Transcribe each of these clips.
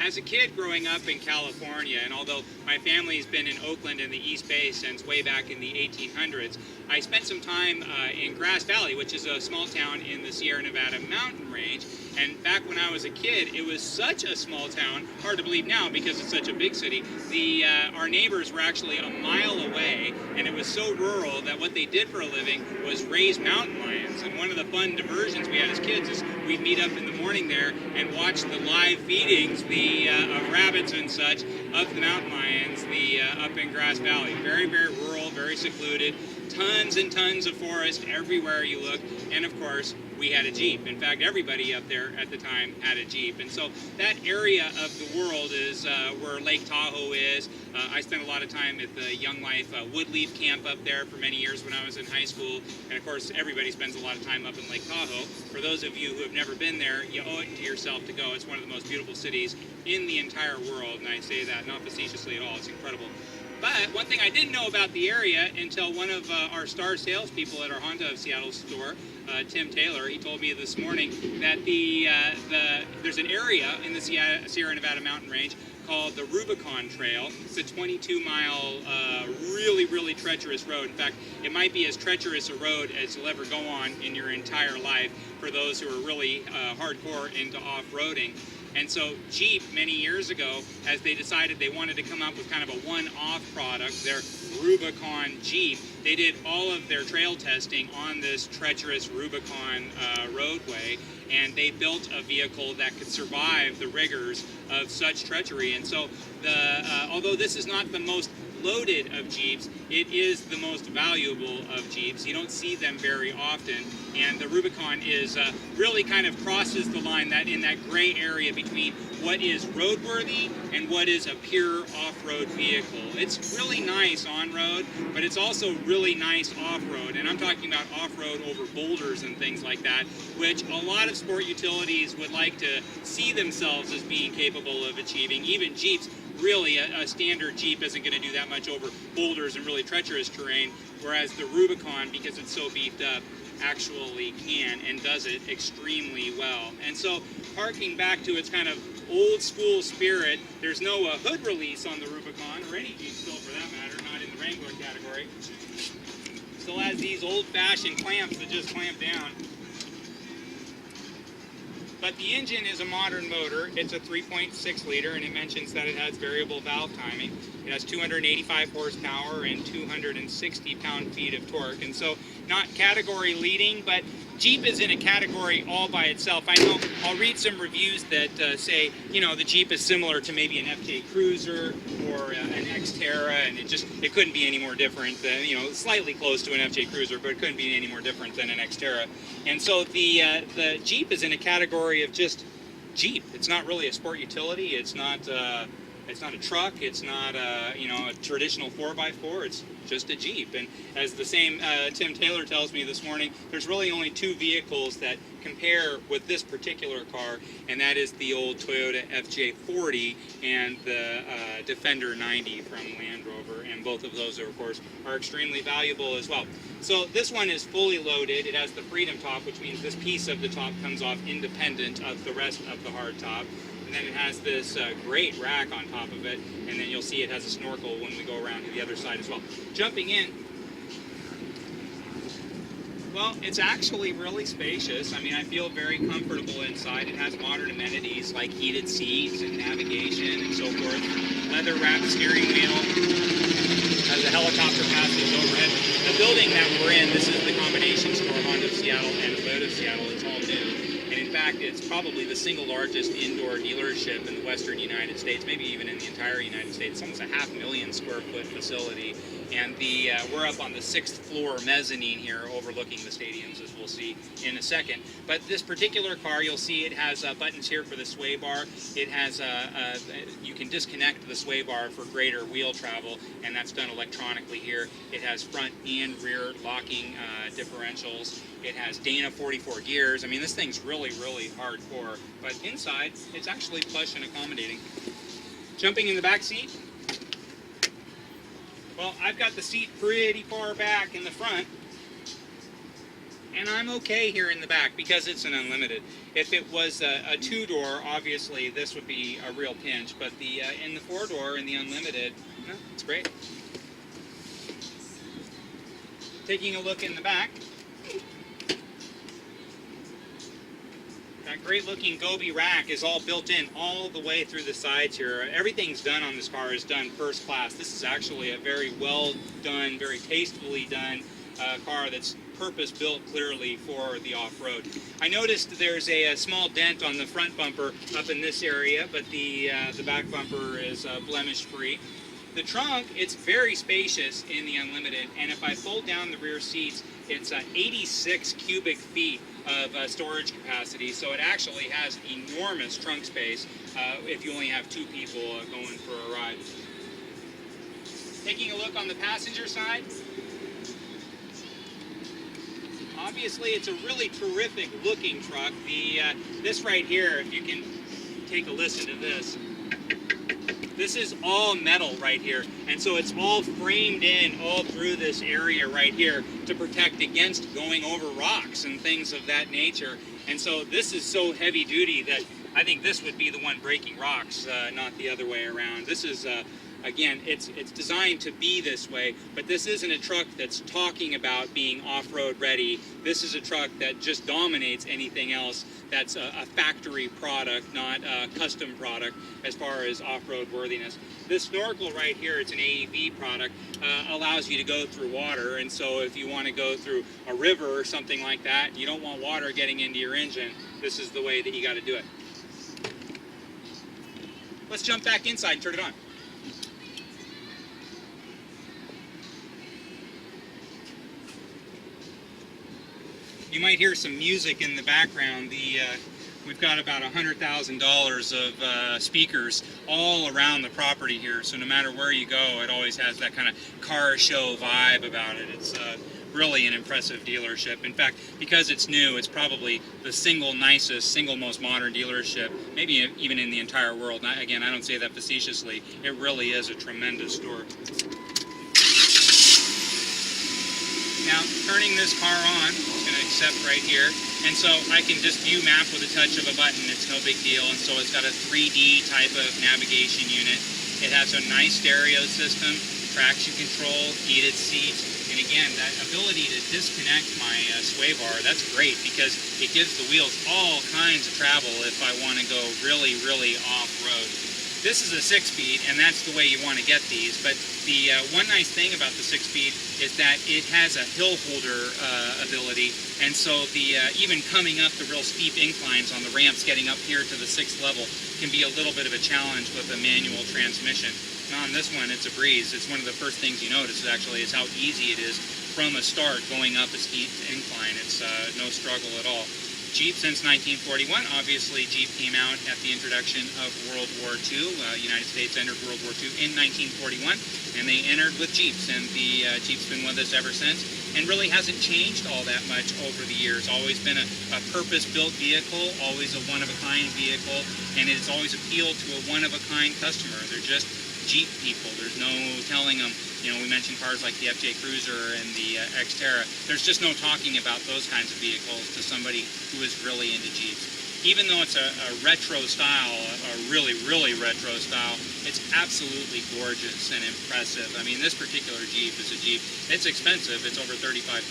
as a kid growing up in California, and although my family's been in Oakland and the East Bay since way back in the 1800s, I spent some time in Grass Valley, which is a small town in the Sierra Nevada mountain range. And back when I was a kid, it was such a small town, hard to believe now because it's such a big city. Our neighbors were actually a mile away, and it was so rural that what they did for a living was raise mountain lions. And one of the fun diversions we had as kids is we'd meet up in the morning there and watch the live feedings of rabbits and such of the mountain lions up in Grass Valley. Very, very rural, very secluded, tons and tons of forest everywhere you look, and of course, we had a Jeep. In fact, everybody up there at the time had a Jeep. And so that area of the world is where Lake Tahoe is. I spent a lot of time at the Young Life Woodleaf camp up there for many years when I was in high school. And of course, everybody spends a lot of time up in Lake Tahoe. For those of you who have never been there, you owe it to yourself to go. It's one of the most beautiful cities in the entire world. And I say that not facetiously at all. It's incredible. But one thing I didn't know about the area until one of our star salespeople at our Honda of Seattle store, Tim Taylor, he told me this morning that there's an area in the Sierra Nevada mountain range called the Rubicon Trail. It's a 22-mile, really, really treacherous road. In fact, it might be as treacherous a road as you'll ever go on in your entire life for those who are really hardcore into off-roading. And so Jeep, many years ago, as they decided they wanted to come up with kind of a one-off product, their Rubicon Jeep, they did all of their trail testing on this treacherous Rubicon roadway, and they built a vehicle that could survive the rigors of such treachery. And so, although this is not the most loaded of Jeeps, it is the most valuable of Jeeps. You don't see them very often, and the Rubicon is really kind of crosses the line that in that gray area between what is roadworthy and what is a pure off-road vehicle. It's really nice on-road, but it's also really nice off-road, and I'm talking about off-road over boulders and things like that, which a lot of sport utilities would like to see themselves as being capable of achieving. Even Jeeps, really a standard Jeep isn't going to do that much over boulders and really treacherous terrain, whereas the Rubicon, because it's so beefed up, actually can and does it extremely well. And so, harking back to its kind of old school spirit, there's no hood release on the Rubicon, or any Jeep still for that matter, not in the Wrangler category. Still has these old-fashioned clamps that just clamp down. But the engine is a modern motor. It's a 3.6 liter, and it mentions that it has variable valve timing. It has 285 horsepower and 260 pound-feet of torque. And so, not category leading, but Jeep is in a category all by itself. I know I'll read some reviews that say, you know, the Jeep is similar to maybe an FJ Cruiser or an Xterra, and it couldn't be any more different than, you know, slightly close to an FJ Cruiser, but it couldn't be any more different than an Xterra. And so the Jeep is in a category of just Jeep. It's not really a sport utility. It's not a truck. It's not a traditional 4x4. It's just a Jeep. And as the same Tim Taylor tells me this morning, there's really only two vehicles that compare with this particular car, and that is the old Toyota FJ40 and the Defender 90 from Land Rover. And both of those, of course, are extremely valuable as well. So this one is fully loaded. It has the Freedom top, which means this piece of the top comes off independent of the rest of the hard top. And then it has this great rack on top of it, and then you'll see it has a snorkel when we go around to the other side as well. Jumping in, well, it's actually really spacious. I mean, I feel very comfortable inside. It has modern amenities like heated seats and navigation and so forth. Leather-wrapped steering wheel. Has a helicopter passes overhead. The building that we're in, this is the combination store, Honda of Seattle and Toyota of Seattle. It's all new. In fact, it's probably the single largest indoor dealership in the western United States, maybe even in the entire United States. It's almost a 500,000 square foot facility. And we're up on the 6th floor mezzanine here overlooking the stadiums, as we'll see in a second. But this particular car, you'll see it has buttons here for the sway bar. It has you can disconnect the sway bar for greater wheel travel, and that's done electronically here. It has front and rear locking differentials. It has Dana 44 gears. I mean, this thing's really, really hardcore. But inside, it's actually plush and accommodating. Jumping in the back seat. Well, I've got the seat pretty far back in the front. And I'm okay here in the back because it's an Unlimited. If it was a two-door, obviously this would be a real pinch, but the in the four-door in the Unlimited, no, it's great. Taking a look in the back, that great looking Gobi rack is all built in all the way through the sides here. Everything's done on this car is done first class. This is actually a very well done, very tastefully done car that's purpose built clearly for the off-road. I noticed there's a small dent on the front bumper up in this area, but the back bumper is blemish free. The trunk, it's very spacious in the Unlimited, and if I fold down the rear seats, it's 86 cubic feet of storage capacity, so it actually has enormous trunk space if you only have two people going for a ride. Taking a look on the passenger side, obviously it's a really terrific looking truck. This right here, if you can take a listen to this, this is all metal right here, and so it's all framed in all through this area right here to protect against going over rocks and things of that nature. And so this is so heavy duty that I think this would be the one breaking rocks, not the other way around. This is again, it's designed to be this way, but this isn't a truck that's talking about being off-road ready. This is a truck that just dominates anything else that's a factory product, not a custom product as far as off-road worthiness. This snorkel right here, it's an AEV product, allows you to go through water, and so if you want to go through a river or something like that, you don't want water getting into your engine, this is the way that you got to do it. Let's jump back inside and turn it on. You might hear some music in the background. We've got about $100,000 of speakers all around the property here, so no matter where you go, it always has that kind of car show vibe about it. It's really an impressive dealership. In fact, because it's new, it's probably the single nicest, single most modern dealership, maybe even in the entire world. Again, I don't say that facetiously. It really is a tremendous store. Now, turning this car on, I'm going to accept right here, and so I can just view map with a touch of a button. It's no big deal, and so it's got a 3D type of navigation unit. It has a nice stereo system, traction control, heated seats, and again, that ability to disconnect my sway bar, that's great because it gives the wheels all kinds of travel if I want to go really, really off-road. This is a 6-speed, and that's the way you want to get these, but the one nice thing about the 6-speed is that it has a hill holder ability, and so even coming up the real steep inclines on the ramps getting up here to the 6th level can be a little bit of a challenge with a manual transmission. Now on this one, it's a breeze. It's one of the first things you notice actually is how easy it is from a start going up a steep incline. It's no struggle at all. Jeep since 1941. Obviously, Jeep came out at the introduction of World War II. United States entered World War II in 1941, and they entered with Jeeps, and the Jeep's been with us ever since, and really hasn't changed all that much over the years. Always been a purpose-built vehicle, always a one-of-a-kind vehicle, and it's always appealed to a one-of-a-kind customer. They're just Jeep people. There's no telling them, you know, we mentioned cars like the FJ Cruiser and the Xterra. There's just no talking about those kinds of vehicles to somebody who is really into Jeeps. Even though it's a retro style, a really, really retro style, it's absolutely gorgeous and impressive. I mean, this particular Jeep is a Jeep. It's expensive. It's over $35,000,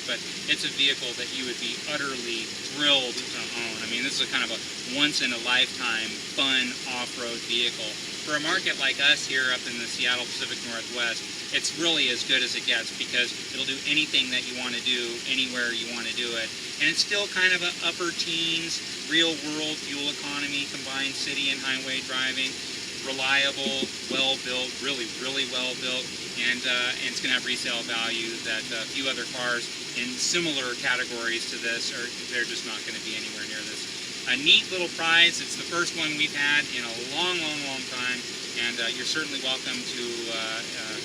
but it's a vehicle that you would be utterly thrilled to own. I mean, this is a kind of a once-in-a-lifetime fun off-road vehicle. For a market like us here up in the Seattle Pacific Northwest, it's really as good as it gets because it'll do anything that you want to do, anywhere you want to do it. And it's still kind of an upper teens, real-world fuel economy, combined city and highway driving, reliable, well-built, really, really well-built, and it's going to have resale value that few other cars in similar categories to this, they're just not going to be anywhere near this. A neat little prize. It's the first one we've had in a long, long, long time, and you're certainly welcome to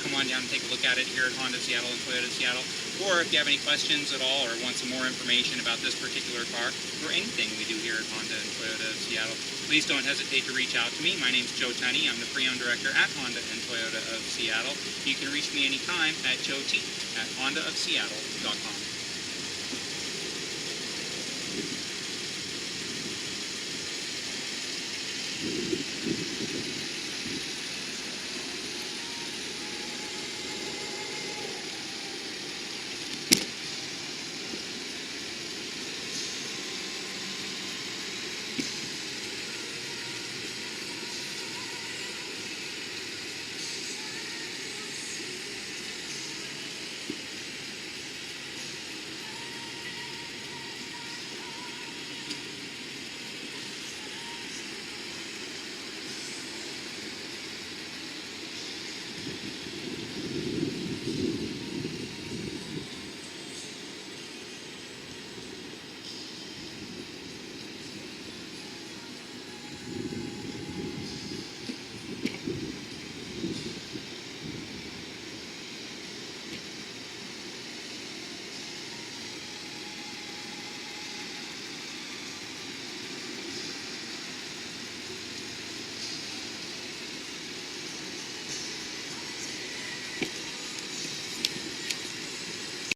come on down and take a look at it here at Honda Seattle and Toyota Seattle. Or if you have any questions at all or want some more information about this particular car or anything we do here at Honda and Toyota of Seattle, please don't hesitate to reach out to me. My name's Joe Tunney. I'm the pre-owned director at Honda and Toyota of Seattle. You can reach me anytime at joet@hondaofseattle.com.